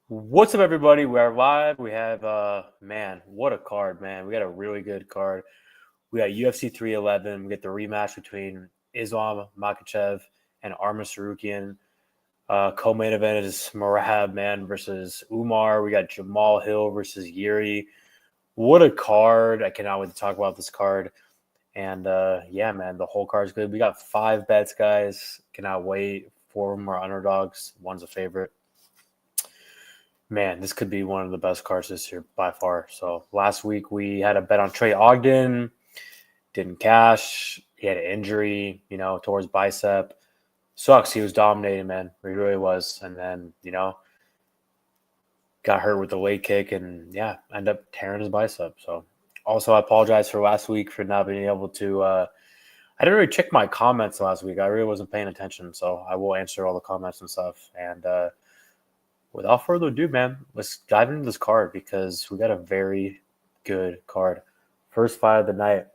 What's up, everybody? We are live. We have, man, what a card, man. We got a really good card. We got UFC 311. We get the rematch between Islam Makhachev and Arman Tsarukyan. Co-main event is Merab, man, versus Umar. We got Jamal Hill versus Yuri. What a card. I cannot wait to talk about this card. And, yeah, man, the whole card's good. We got 5 bets, guys. Cannot wait. 4 of them are underdogs. One's a favorite. Man, this could be one of the best cards this year by far. So last week we had a bet on Trey Ogden, didn't cash. He had an injury, towards bicep. Sucks. He was dominating, man. He really was. And then, got hurt with the leg kick and, yeah, ended up tearing his bicep. So also I apologize for last week for not being able to I didn't really check my comments last week. I really wasn't paying attention. So I will answer all the comments and stuff. And without further ado, man, let's dive into this card because we got a very good card. First fight of the night.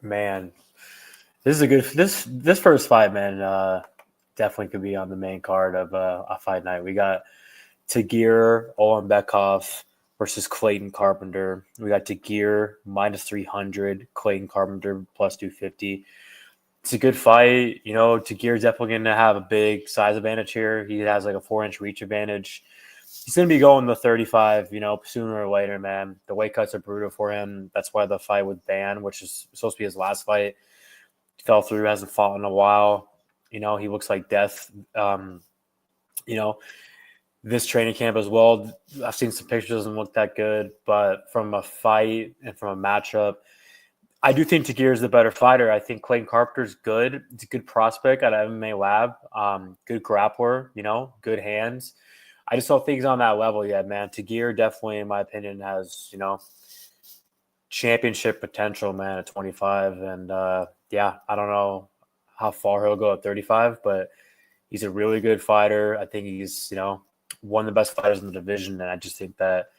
Man, this is a good this first fight, man, definitely could be on the main card of a fight night. We got Tagir Ulanbekov versus Clayton Carpenter. We got Tagir minus 300, Clayton Carpenter plus 250. It's a good fight. Tagir's definitely going to have a big size advantage here. He has like a 4-inch reach advantage. He's going to be going the 35, sooner or later, man. The weight cuts are brutal for him. That's why the fight with Ban, which is supposed to be his last fight, fell through, hasn't fought in a while. He looks like death. This training camp as well, I've seen some pictures, doesn't look that good. But from a fight and from a matchup, I do think Tagir is the better fighter. I think Clayton Carpenter's good. It's a good prospect at MMA Lab. Good grappler, good hands. I just don't think he's on that level yet, man. Tagir definitely, in my opinion, has, championship potential, man, at 25. And, yeah, I don't know how far he'll go at 35, but he's a really good fighter. I think he's, one of the best fighters in the division. And I just think that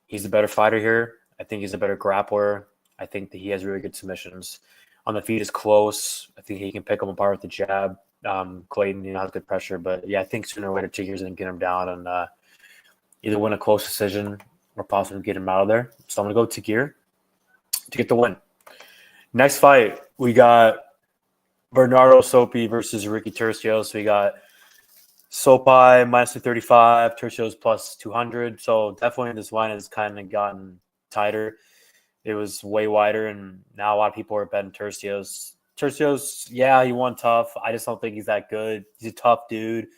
he's the better fighter here. I think he's a better grappler. I think that he has really good submissions. On the feet is close. I think he can pick him apart with the jab. Clayton, has good pressure. But, yeah, I think sooner or later Tagir's going to get him down and either win a close decision or possibly get him out of there. So I'm going to go Tagir to get the win. Next fight, we got Bernardo Sopi versus Ricky Turcios. We got Sopaj minus 235, Turcios plus 200. So definitely this line has kind of gotten tighter. It was way wider, and now a lot of people are betting Turcios. Turcios, yeah, he won tough. I just don't think he's that good. He's a tough dude,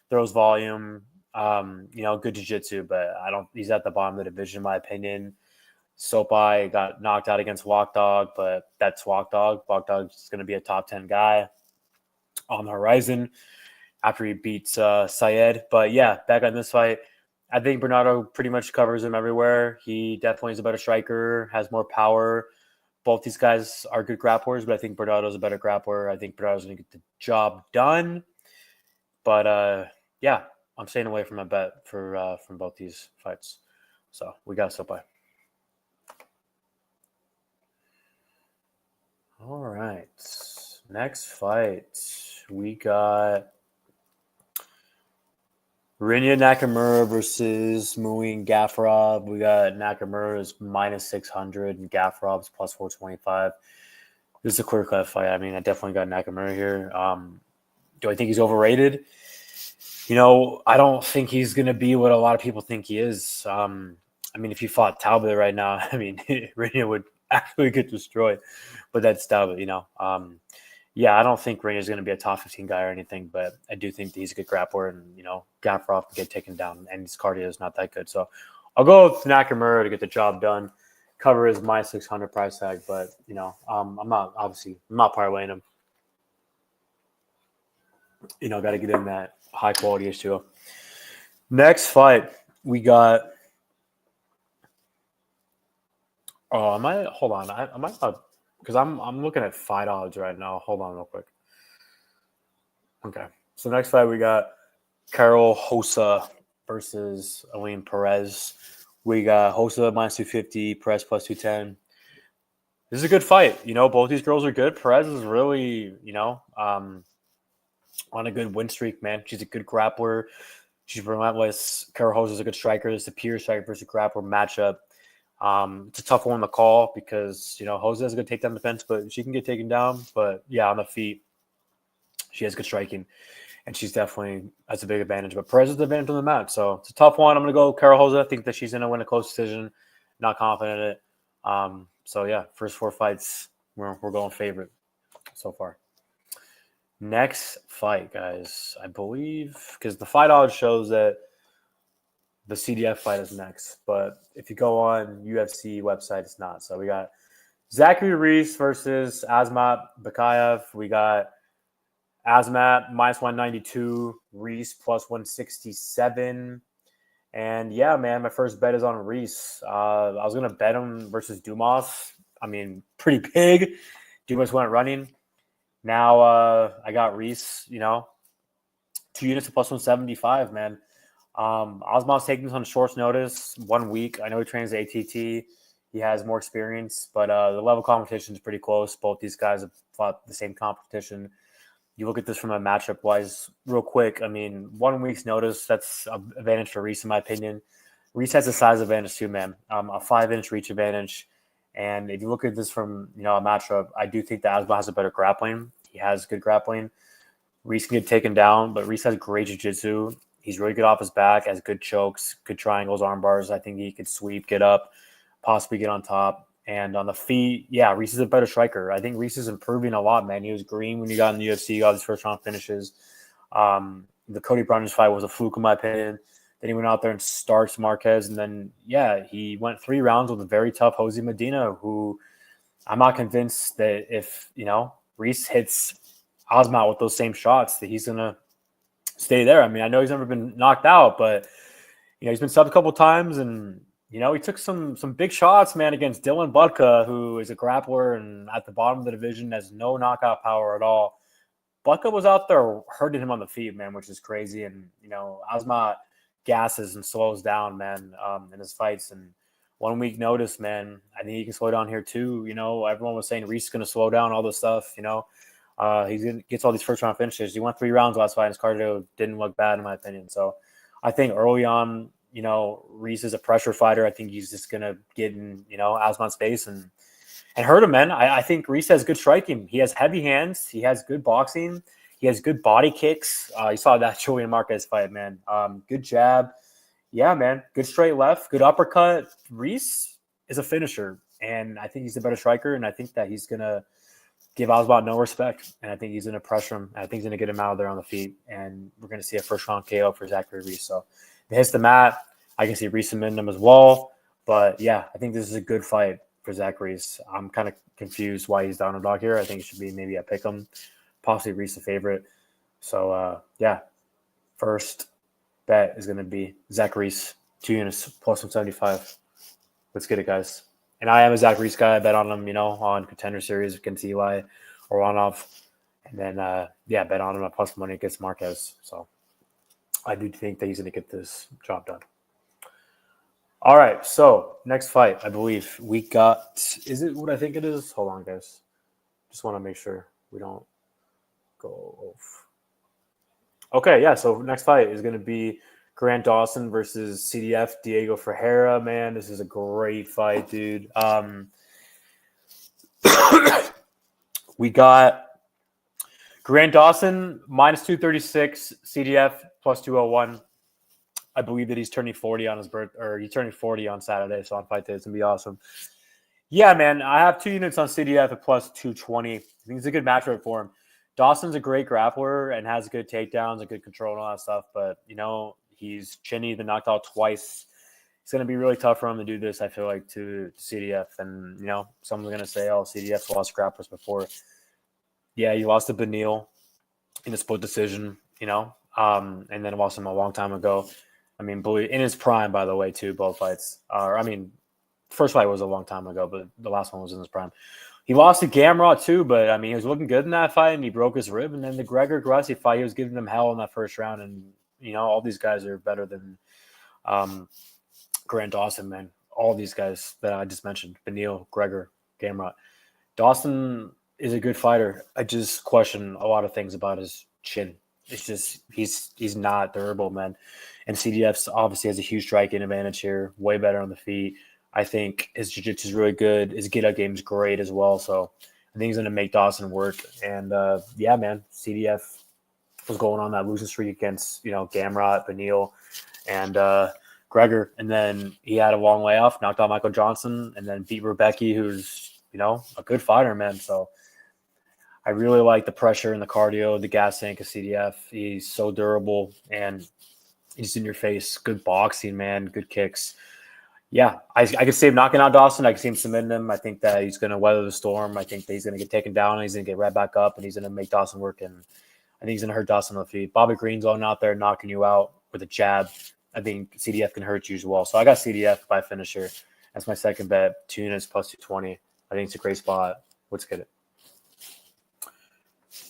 throws volume, good jiu-jitsu, but he's at the bottom of the division, in my opinion. Sopaj got knocked out against Walk Dog, but that's Walk Dog. Walk Dog is going to be a top 10 guy on the horizon after he beats Syed. But, yeah, back on this fight, I think Bernardo pretty much covers him everywhere. He definitely is a better striker, has more power. Both these guys are good grapplers, but I think Bernardo's a better grappler. I think Bernardo's going to get the job done. But, yeah, I'm staying away from a bet from both these fights. So we got Sopaj. All right. Next fight, we got Rinya Nakamura versus Muin Gafurov. We got Nakamura's minus 600 and Gafurov's plus 425. This is a clear-cut fight. I mean, I definitely got Nakamura here. Do I think he's overrated? I don't think he's going to be what a lot of people think he is. If he fought Talbott right now, Rinya would actually get destroyed. But that's Talbott, Yeah, I don't think Reyna's going to be a top 15 guy or anything, but I do think that he's a good grappler, and, Gafurov can get taken down, and his cardio is not that good. So I'll go with Nakamura to get the job done, cover his minus 600 price tag, but, I'm not parlaying him. Got to get in that high-quality issue. Next fight, we got – hold on. I might not – because I'm looking at fight odds right now. Hold on real quick. Okay. So next fight, we got Karol Rosa versus Aline Perez. We got Rosa minus 250, Perez plus 210. This is a good fight. Both these girls are good. Perez is really, on a good win streak, man. She's a good grappler. She's relentless. Kara is a good striker. It's a pure striker versus grappler matchup. It's a tough one to call because, Jose has a good takedown defense, but she can get taken down. But, yeah, on the feet, she has good striking, and she's definitely has a big advantage. But Perez is the advantage on the mat. So it's a tough one. I'm going to go Kara Jose. I think that she's going to win a close decision. Not confident in it. So, yeah, first 4 fights, we're going favorite so far. Next fight, guys, I believe, because the fight odds shows that the CDF fight is next. But if you go on UFC website, it's not. So we got Zachary Reese versus Asmat Bekoev. We got Asmat minus 192, Reese plus 167. And yeah, man, my first bet is on Reese. I was going to bet him versus Dumas. I mean, pretty big. Dumas went running. Now I got Reese, 2 units to plus 175, man. Osman's taking this on short notice, 1 week. I know he trains ATT. He has more experience, but the level of competition is pretty close. Both these guys have fought the same competition. You look at this from a matchup-wise real quick. I mean, 1 week's notice, that's an advantage for Reese, in my opinion. Reese has a size advantage too, man. A 5-inch reach advantage. And if you look at this from, a matchup, I do think that Asma has a better grappling. He has good grappling. Reese can get taken down, but Reese has great jiu-jitsu. He's really good off his back, has good chokes, good triangles, arm bars. I think he could sweep, get up, possibly get on top. And on the feet, yeah, Reese is a better striker. I think Reese is improving a lot, man. He was green when he got in the UFC, got his first-round finishes. The Cody Brundage fight was a fluke, in my opinion. Then he went out there and starched Marquez. And then, yeah, he went 3 rounds with a very tough Jose Medina, who I'm not convinced that if, Reese hits Asmat with those same shots, that he's going to stay there. I mean, I know he's never been knocked out, but, he's been subbed a couple times. And, he took some big shots, man, against Dylan Budka, who is a grappler and at the bottom of the division has no knockout power at all. Budka was out there hurting him on the feet, man, which is crazy. And, Asmat gasses and slows down, man, in his fights. And 1 week notice, man, I think he can slow down here too. Everyone was saying Reese is going to slow down, all this stuff, he gets all these first-round finishes. He went 3 rounds last fight, and his cardio didn't look bad, in my opinion. So I think early on, Reese is a pressure fighter. I think he's just going to get in, Asman's space and hurt him, man. I think Reese has good striking. He has heavy hands. He has good boxing. He has good body kicks. You saw that Julian Marquez fight, man. Good jab. Yeah, man. Good straight left. Good uppercut. Reese is a finisher, and I think he's a better striker, and I think that he's going to give Asmat no respect, and I think he's going to pressure him. I think he's going to get him out of there on the feet, and we're going to see a first-round KO for Zachary Reese. So if it hits the mat, I can see Reese submitting him as well. But, yeah, I think this is a good fight for Zach Reese. I'm kind of confused why he's down a dog here. I think it should be maybe a pick 'em, possibly Reese a favorite. So, yeah, first bet is going to be Zach Reese, 2 units plus 175. Let's get it, guys. And I am a Zach Reese guy. I bet on him, on Contender Series against Eli or Romanov. And then, bet on him at plus money against Marquez. So I do think that he's going to get this job done. All right, so next fight, I believe we got – is it what I think it is? Hold on, guys. Just want to make sure we don't go off. Okay, yeah, so next fight is going to be Grant Dawson versus CDF Diego Ferreira. Man, this is a great fight, dude. We got Grant Dawson minus 236, CDF plus 201. I believe that he's turning 40 on his birth, or he's turning 40 on Saturday. So on fight day, it's gonna be awesome. Yeah, man, I have 2 units on CDF at plus 220. I think it's a good matchup for him. Dawson's a great grappler and has good takedowns and good control and all that stuff. But he's chinny, been knocked out twice. It's gonna be really tough for him to do this. I feel like to CDF, and someone's gonna say, "Oh, CDF's lost grapplers before." Yeah, he lost to Benil in a split decision. And then lost him a long time ago. I mean, in his prime, by the way, too, both fights. First fight was a long time ago, but the last one was in his prime. He lost to Gamrot, too, but, he was looking good in that fight, and he broke his rib. And then the Gregor Gracie fight, he was giving them hell in that first round. And, all these guys are better than Grant Dawson, man. All these guys that I just mentioned, Benil, Gregor, Gamrot. Dawson is a good fighter. I just question a lot of things about his chin. it's just he's not durable, man. And CDF obviously has a huge striking advantage here, way better on the feet. I think his jiu-jitsu is really good. His get-up game is great as well. So I think he's going to make Dawson work. And, yeah, man, CDF was going on that losing streak against, Gamrot, Benil, and Gregor. And then he had a long layoff, knocked out Michael Johnson, and then beat Rebecki, who's, a good fighter, man. So I really like the pressure and the cardio, the gas tank of CDF. He's so durable, and he's in your face. Good boxing, man. Good kicks. Yeah, I could see him knocking out Dawson. I could see him submitting him. I think that he's going to weather the storm. I think that he's going to get taken down, and he's going to get right back up, and he's going to make Dawson work. And I think he's going to hurt Dawson on the feet. Bobby Green's going out there knocking you out with a jab. I think CDF can hurt you as well. So I got CDF by finisher. That's my second bet. Tunis plus 220. I think it's a great spot. Let's get it.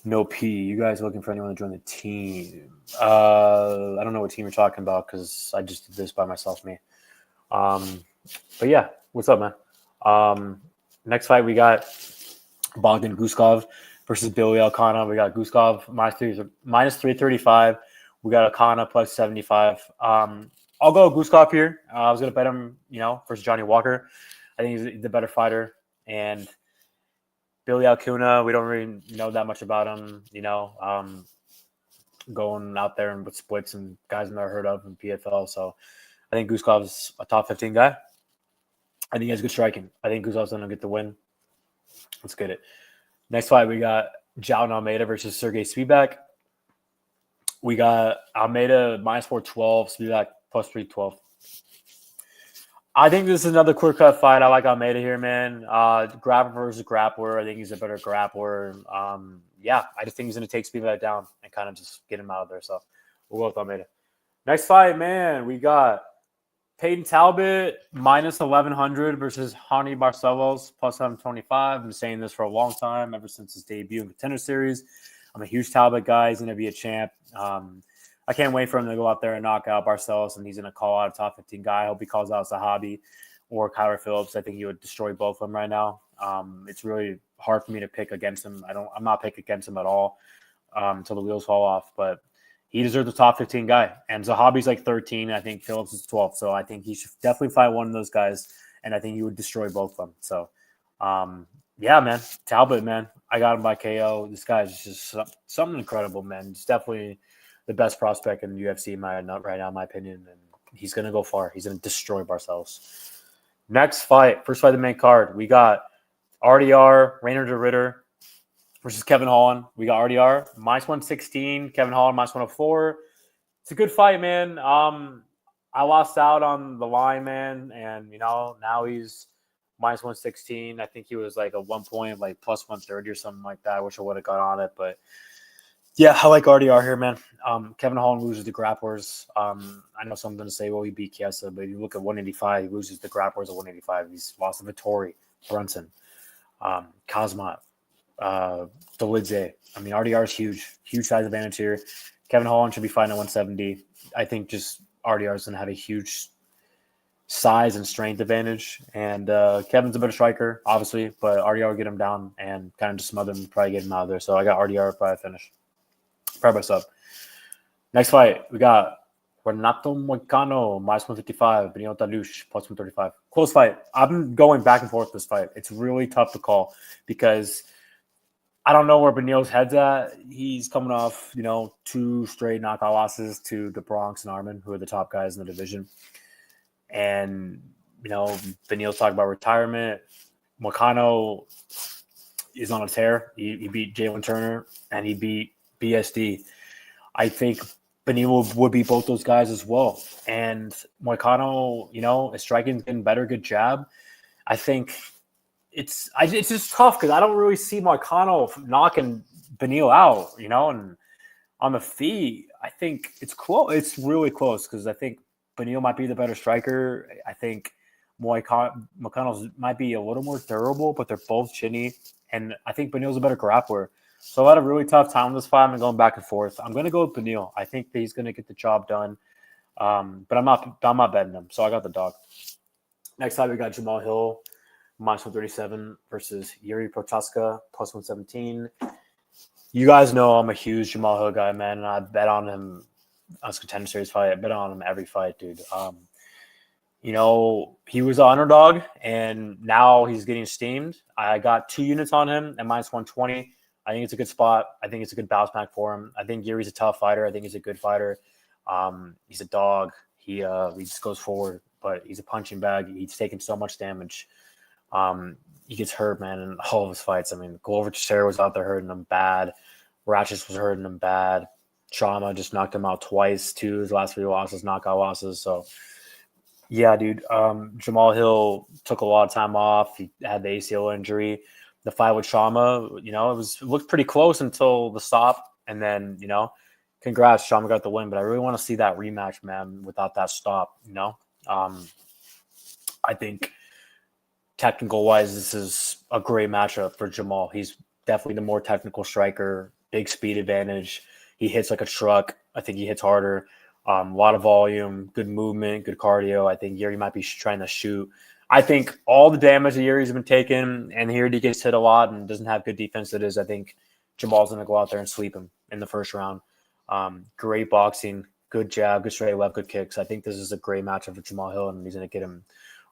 No P. You guys looking for anyone to join the team? I don't know what team you're talking about because I just did this by myself, me. But yeah, what's up, man? Next fight we got Bogdan Guskov versus Billy Elkana. We got Guskov minus 335. We got Elkana plus 75. I'll go Guskov here. I was gonna bet him, versus Johnny Walker. I think he's the better fighter. And Billy Elkana, we don't really know that much about him, going out there and with splits and guys I've never heard of in PFL. So I think Guskov's a top 15 guy. I think he has good striking. I think Guskov's going to get the win. Let's get it. Next fight, we got Jalan Almeida versus Sergey Spivak. We got Almeida minus 412, Spivak plus 312. I think this is another clear-cut fight. I like Almeida here, man. Grappler versus grappler. I think he's a better grappler. Yeah, I just think he's going to take Spivak down and kind of just get him out of there. So we'll go with Almeida. Next fight, man, we got Peyton Talbott minus 1,100 versus Hani Barcelos plus 725. I've been saying this for a long time, ever since his debut in Contender Series. I'm a huge Talbot guy. He's going to be a champ. I can't wait for him to go out there and knock out Barcelos, and he's going to call out a top 15 guy. I hope he calls out Zahabi or Kyler Phillips. I think he would destroy both of them right now. It's really hard for me to pick against him. I'm not picking against him at all until the wheels fall off. But he deserves the top 15 guy. And Zahabi's like 13. I think Phillips is 12. So I think he should definitely fight one of those guys, and I think he would destroy both of them. So, yeah, man. Talbot, man. I got him by KO. This guy's just something incredible, man. He's definitely the best prospect in the UFC right now, in my opinion. And he's going to go far. He's going to destroy Barcelos. Next fight, first fight of the main card, we got RDR, Rainer de Ritter versus Kevin Holland. We got RDR, minus 116, Kevin Holland, minus 104. It's a good fight, man. I lost out on the line, man. And, now he's minus 116. I think he was like a 1 point, like plus 130 or something like that. I wish I would have got on it, but yeah, I like RDR here, man. Kevin Holland loses the grapplers. I know someone's going to say, well, he beat Chiesa, but if you look at 185, he loses the grapplers at 185. He's lost to Vittori, Brunson, Kazmat, Dolidze. I mean, RDR is huge size advantage here. Kevin Holland should be fighting at 170. I think just RDR is going to have a huge size and strength advantage. And Kevin's a better striker, obviously, but RDR will get him down and kind of just smother him and probably get him out of there. So I got RDR by finish. Probably sub. Next fight, we got Renato Moicano, minus 155, Benil Dariush, plus 135. Close fight. I've been going back and forth this fight. It's really tough to call because I don't know where Benil's head's at. He's coming off, 2 straight knockout losses to the Bronx and Armin, who are the top guys in the division. And, Benil's talking about retirement. Moicano is on a tear. He beat Jalen Turner, and he beat BSD. I think Benil would beat both those guys as well. And Moicano, his striking's getting better, good jab. I think it's just tough because I don't really see Moicano knocking Benil out, and on the feet, I think it's close. It's really close because I think Benil might be the better striker. I think Moicano might be a little more durable, but they're both chinny. And I think Benil's a better grappler. So I had a really tough time with this fight. I'm going back and forth. I'm going to go with Benil. I think that he's going to get the job done. But I'm not betting him. So I got the dog. Next time we got Jamal Hill, minus 137 versus Yuri Prochazka, plus 117. You guys know I'm a huge Jamal Hill guy, man, and I bet on him on his Contender Series fight. I bet on him every fight, dude. He was an underdog, and now he's getting steamed. I got 2 units on him at -120. I think it's a good spot. I think it's a good bounce back for him. I think Yuri's a tough fighter. I think he's a good fighter. He's a dog. He just goes forward, but he's a punching bag. He's taking so much damage. He gets hurt, man, in all of his fights. I mean, Glover Teixeira was out there hurting him bad. Ratchis was hurting him bad. Chama just knocked him out twice, too. His last 3 losses, knockout losses. So, yeah, dude. Jamal Hill took a lot of time off. He had the ACL injury. The fight with Chama, it looked pretty close until the stop. And then, congrats, Chama got the win. But I really want to see that rematch, man, without that stop, I think technical-wise, this is a great matchup for Jamal. He's definitely the more technical striker, big speed advantage. He hits like a truck. I think he hits harder. A lot of volume, good movement, good cardio. I think Yuri might be trying to shoot. I think all the damage that Yuri's been taking, and here he gets hit a lot and doesn't have good defense. I think Jamal's going to go out there and sweep him in the first round. Great boxing, good jab, good straight left, good kicks. I think this is a great matchup for Jamal Hill, and he's going to get him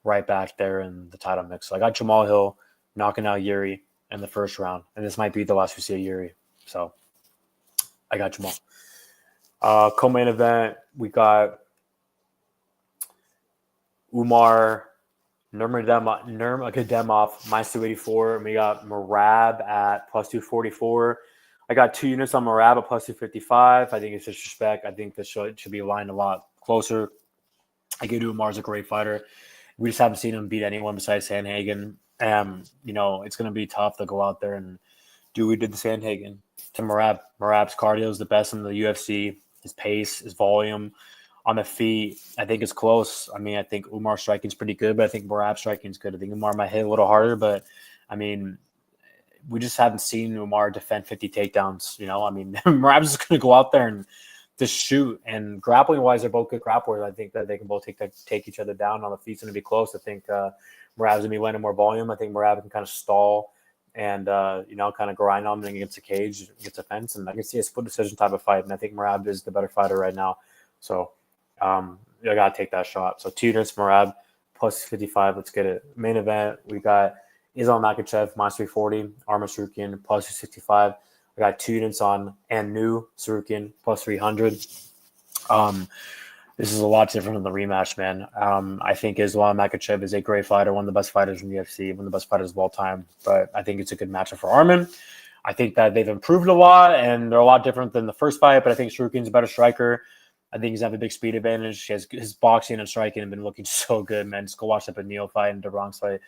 right back there in the title mix. So I got Jamal Hill knocking out Yuri in the first round, and this might be the last we see of Yuri. So I got Jamal. Co-main event, we got Umar Nurmaomeodv -284, and we got Merab at +244. I got 2 units on Merab at +255. I think it's disrespect. I think this should be aligned a lot closer. I get Umar's a great fighter. We just haven't seen him beat anyone besides Sandhagen. It's going to be tough to go out there and do what we did to Sandhagen to Merab. Merab's cardio is the best in the UFC. His pace, his volume on the feet, I think it's close. I mean, I think Umar's striking is pretty good, but I think Merab's striking is good. I think Umar might hit a little harder, but I mean, we just haven't seen Umar defend 50 takedowns. Merab's just going to go out there and just shoot. And grappling wise, they're both good grapplers. I think that they can both take each other down on the feet. It's going to be close. I think Merab's going to be landing more volume. I think Merab can kind of stall and, kind of grind on him against the cage, against the fence. And I can see a split decision type of fight. And I think Merab is the better fighter right now. So I got to take that shot. So 2 units, Merab, +55. Let's get it. Main event, we got Islam Makhachev, -340. Arma Tsarukyan, +265. I got 2 units on and new Tsarukyan, +300. This is a lot different than the rematch, man. I think Islam Makhachev is a great fighter, one of the best fighters in the UFC, one of the best fighters of all time. But I think it's a good matchup for Arman. I think that they've improved a lot, and they're a lot different than the first fight. But I think Tsarukyan's a better striker. I think he's have a big speed advantage. His boxing and striking have been looking so good, man. Just go watch the Benil fight and DeBronx fight.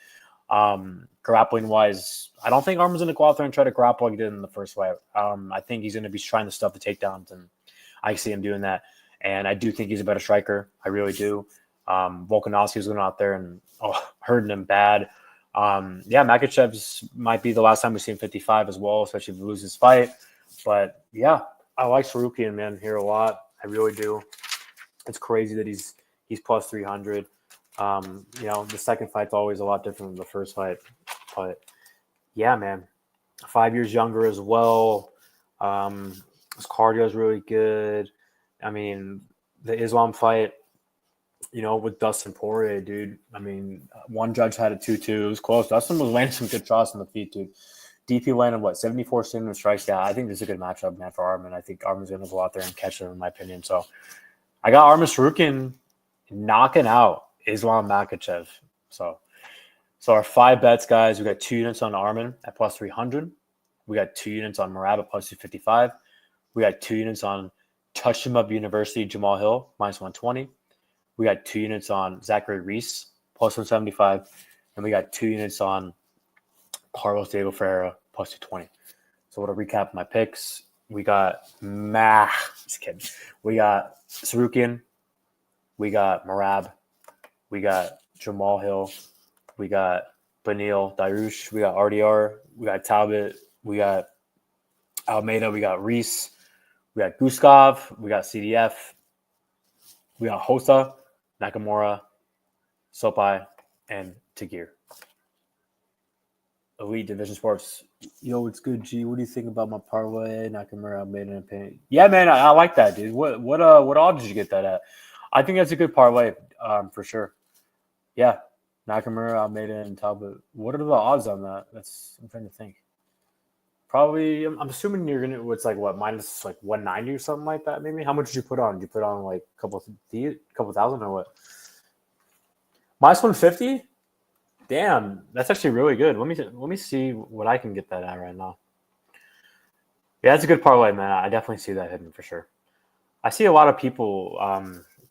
Grappling wise, I don't think Arman's going to go out there and try to grapple like he did in the first fight. I think he's going to be trying to stuff the takedowns, and I see him doing that. And I do think he's a better striker. I really do. Volkanovski was going out there and hurting him bad. Makhachev might be the last time we've seen 55 as well, especially if he loses his fight. But yeah, I like Tsarukyan, man, here a lot. I really do. It's crazy that he's +300. The second fight's always a lot different than the first fight. But yeah, man, 5 years younger as well. His cardio is really good. I mean, the Islam fight, with Dustin Poirier, dude. I mean, one judge had a 2-2. It was close. Dustin was landing some good shots on the feet, dude. DP landed, 74 stimulus strikes? Yeah, I think this is a good matchup, man, for Arman. I think Arman's going to go out there and catch him, in my opinion. So I got Arman Tsarukyan knocking out Islam Makhachev. So our 5 bets, guys, we got 2 units on Arman at +300. We got 2 units on Merab at +255. We got 2 units on Touch Him Up University Jamal Hill, -120. We got 2 units on Zachary Reese, +175. And we got 2 units on Carlos Diego Ferreira, +220. So what a recap of my picks. We got just kidding. We got Tsarukyan. We got Merab. We got Jamal Hill. We got Benil, Dariush. We got RDR. We got Talbott. We got Almeida. We got Reese. We got Guskov. We got CDF. We got Rosa, Nakamura, Sopaj, and Tagir. Elite Division Sports. Yo, it's good, G. What do you think about my parlay? Nakamura, Almeida, and Pain. Yeah, man, I like that, dude. What odds did you get that at? I think that's a good parlay, for sure. Yeah, Nakamura, Almeida, and Talbott. What are the odds on that? I'm trying to think. Probably, I'm assuming you're gonna. It's like what, minus like 190 or something like that, maybe. How much did you put on? Did you put on like a couple thousand or what? Minus 150. Damn, that's actually really good. Let me see what I can get that at right now. Yeah, that's a good parlay, man. I definitely see that hitting for sure. I see a lot of people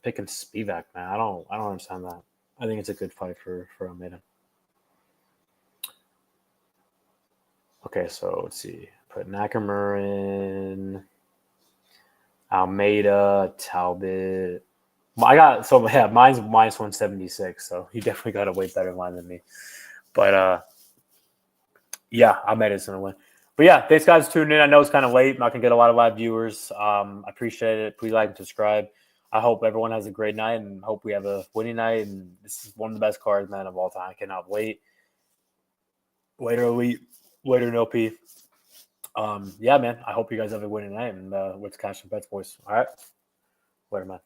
picking Spivak, man. I don't understand that. I think it's a good fight for Almeida. Okay, so let's see. Put Nakamura in, Almeida, Talbot. Mine's minus 176, so you definitely got a way better line than me. But yeah, Almeida's gonna win. But yeah, thanks guys for tuning in. I know it's kind of late. I'm not gonna get a lot of live viewers. I appreciate it. Please like and subscribe. I hope everyone has a great night and hope we have a winning night. And this is one of the best cards, man, of all time. I cannot wait. Later Elite, later in LP. Yeah, man. I hope you guys have a winning night and let's cash some bets, boys. All right. Later, man.